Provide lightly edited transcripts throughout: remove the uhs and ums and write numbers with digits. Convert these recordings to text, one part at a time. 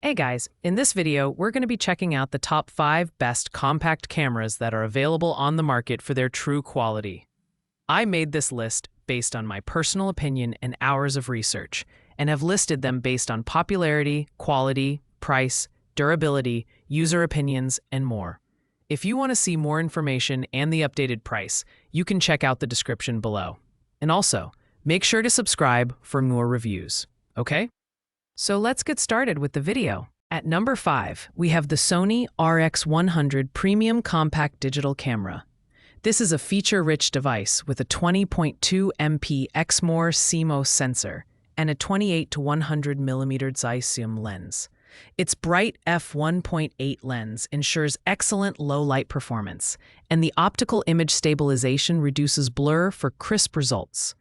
Hey guys, in this video, we're going to be checking out the top 5 best compact cameras that are available on the market for their true quality. I made this list based on my personal opinion and hours of research, and have listed them based on popularity, quality, price, durability, user opinions, and more. If you want to see more information and the updated price, you can check out the description below. And also, make sure to subscribe for more reviews, okay? So let's get started with the video. At number 5, we have the Sony RX100 Premium Compact Digital Camera. This is a feature-rich device with a 20.2 MP Exmor CMOS sensor and a 28 to 100 mm Zeiss lens. Its bright f1.8 lens ensures excellent low-light performance, and the optical image stabilization reduces blur for crisp results.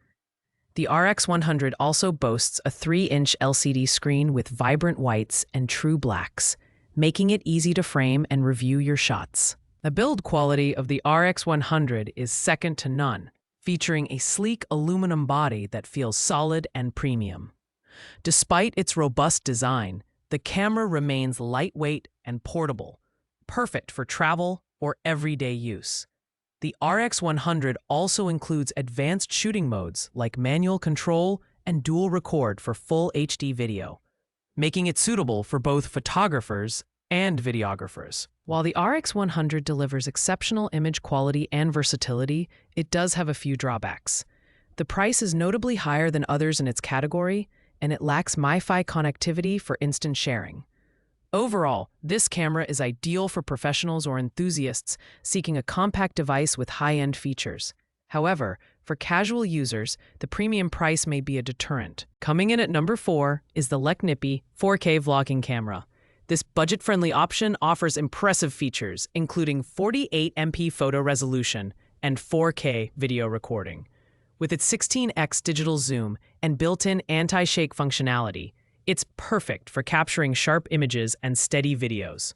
The RX100 also boasts a 3-inch LCD screen with vibrant whites and true blacks, making it easy to frame and review your shots. The build quality of the RX100 is second to none, featuring a sleek aluminum body that feels solid and premium. Despite its robust design, the camera remains lightweight and portable, perfect for travel or everyday use. The RX100 also includes advanced shooting modes like manual control and dual record for full HD video, making it suitable for both photographers and videographers. While the RX100 delivers exceptional image quality and versatility, it does have a few drawbacks. The price is notably higher than others in its category, and it lacks Wi-Fi connectivity for instant sharing. Overall, this camera is ideal for professionals or enthusiasts seeking a compact device with high-end features. However, for casual users, the premium price may be a deterrent. Coming in at number 4 is the Leknippy 4K vlogging camera. This budget-friendly option offers impressive features, including 48 MP photo resolution and 4K video recording. With its 16x digital zoom and built-in anti-shake functionality, it's perfect for capturing sharp images and steady videos.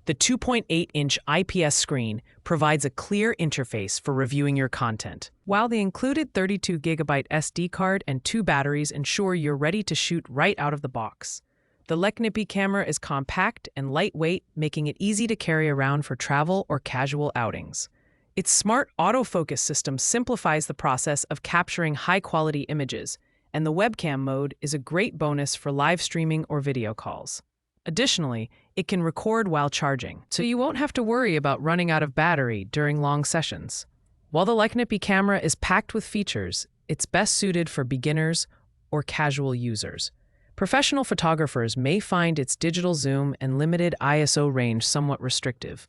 The 2.8-inch IPS screen provides a clear interface for reviewing your content, while the included 32GB SD card and 2 batteries ensure you're ready to shoot right out of the box. The Leknippy camera is compact and lightweight, making it easy to carry around for travel or casual outings. Its smart autofocus system simplifies the process of capturing high-quality images, and the webcam mode is a great bonus for live streaming or video calls. Additionally, it can record while charging, so you won't have to worry about running out of battery during long sessions. While the Leknippy camera is packed with features, it's best suited for beginners or casual users. Professional photographers may find its digital zoom and limited ISO range somewhat restrictive.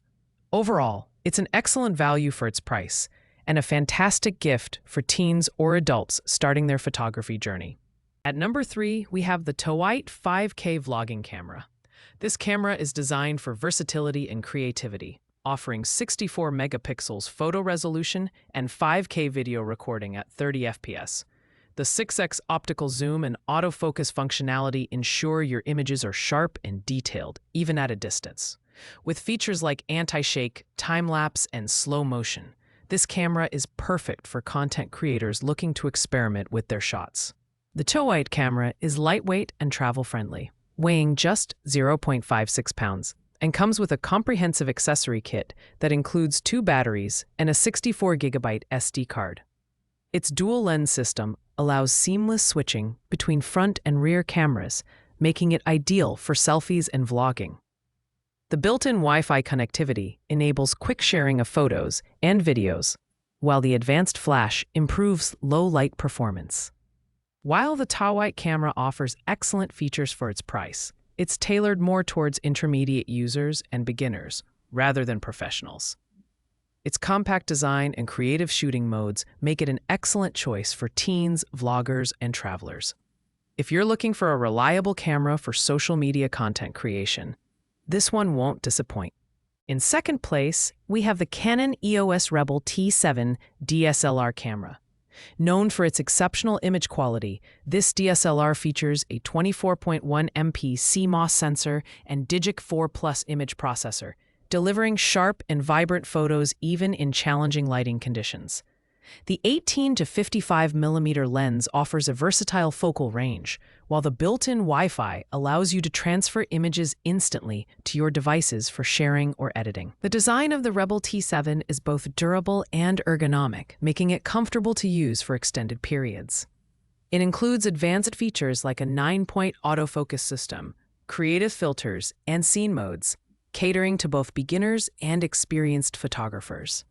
Overall, it's an excellent value for its price, and a fantastic gift for teens or adults starting their photography journey. At number 3, we have the Towite 5K vlogging camera. This camera is designed for versatility and creativity, offering 64 megapixels photo resolution and 5K video recording at 30 FPS. The 6x optical zoom and autofocus functionality ensure your images are sharp and detailed, even at a distance. With features like anti-shake, time-lapse, and slow motion, this camera is perfect for content creators looking to experiment with their shots. The Towite camera is lightweight and travel-friendly, weighing just 0.56 pounds, and comes with a comprehensive accessory kit that includes 2 batteries and a 64GB SD card. Its dual-lens system allows seamless switching between front and rear cameras, making it ideal for selfies and vlogging. The built-in Wi-Fi connectivity enables quick sharing of photos and videos, while the advanced flash improves low-light performance. While the Towite camera offers excellent features for its price, it's tailored more towards intermediate users and beginners, rather than professionals. Its compact design and creative shooting modes make it an excellent choice for teens, vloggers, and travelers. If you're looking for a reliable camera for social media content creation, this one won't disappoint. In second place, we have the Canon EOS Rebel T7 DSLR camera. Known for its exceptional image quality, this DSLR features a 24.1 MP CMOS sensor and Digic 4 Plus image processor, delivering sharp and vibrant photos even in challenging lighting conditions. The 18 to 55 millimeter lens offers a versatile focal range, while the built-in Wi-Fi allows you to transfer images instantly to your devices for sharing or editing. The design of the Rebel T7 is both durable and ergonomic, making it comfortable to use for extended periods. It includes advanced features like a 9-point autofocus system, creative filters, and scene modes, catering to both beginners and experienced photographers.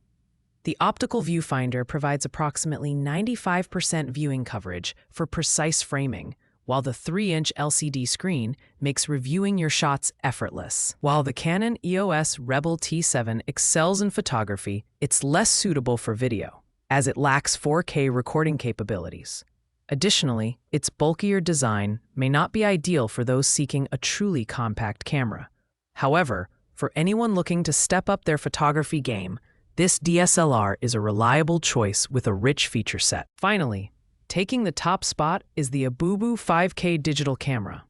The optical viewfinder provides approximately 95% viewing coverage for precise framing, while the 3-inch LCD screen makes reviewing your shots effortless. While the Canon EOS Rebel T7 excels in photography, it's less suitable for video, as it lacks 4K recording capabilities. Additionally, its bulkier design may not be ideal for those seeking a truly compact camera. However, for anyone looking to step up their photography game, this DSLR is a reliable choice with a rich feature set. Finally, taking the top spot is the Abubu 5K digital camera.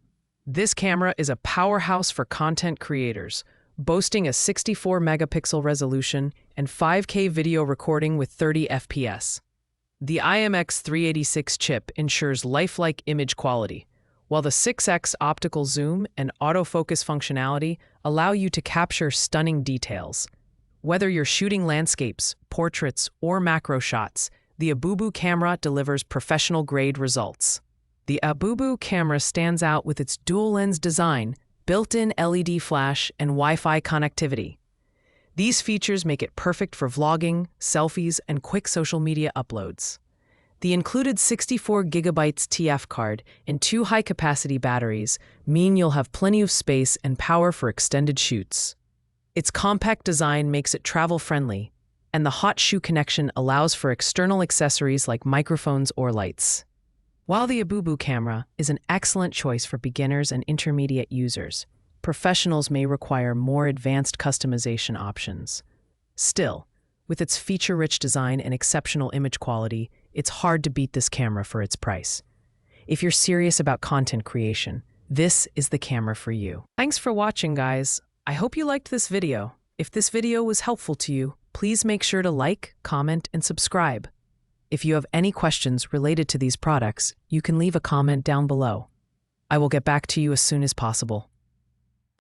This camera is a powerhouse for content creators, boasting a 64 megapixel resolution and 5K video recording with 30 FPS. The IMX386 chip ensures lifelike image quality, while the 6x optical zoom and autofocus functionality allow you to capture stunning details. Whether you're shooting landscapes, portraits, or macro shots, the Abubu camera delivers professional-grade results. The Abubu camera stands out with its dual-lens design, built-in LED flash, and Wi-Fi connectivity. These features make it perfect for vlogging, selfies, and quick social media uploads. The included 64 gigabytes TF card and 2 high-capacity batteries mean you'll have plenty of space and power for extended shoots. Its compact design makes it travel-friendly, and the hot shoe connection allows for external accessories like microphones or lights. While the Abubu camera is an excellent choice for beginners and intermediate users, professionals may require more advanced customization options. Still, with its feature-rich design and exceptional image quality, it's hard to beat this camera for its price. If you're serious about content creation, this is the camera for you. Thanks for watching, guys. I hope you liked this video. If this video was helpful to you, please make sure to like, comment, and subscribe. If you have any questions related to these products, you can leave a comment down below. I will get back to you as soon as possible.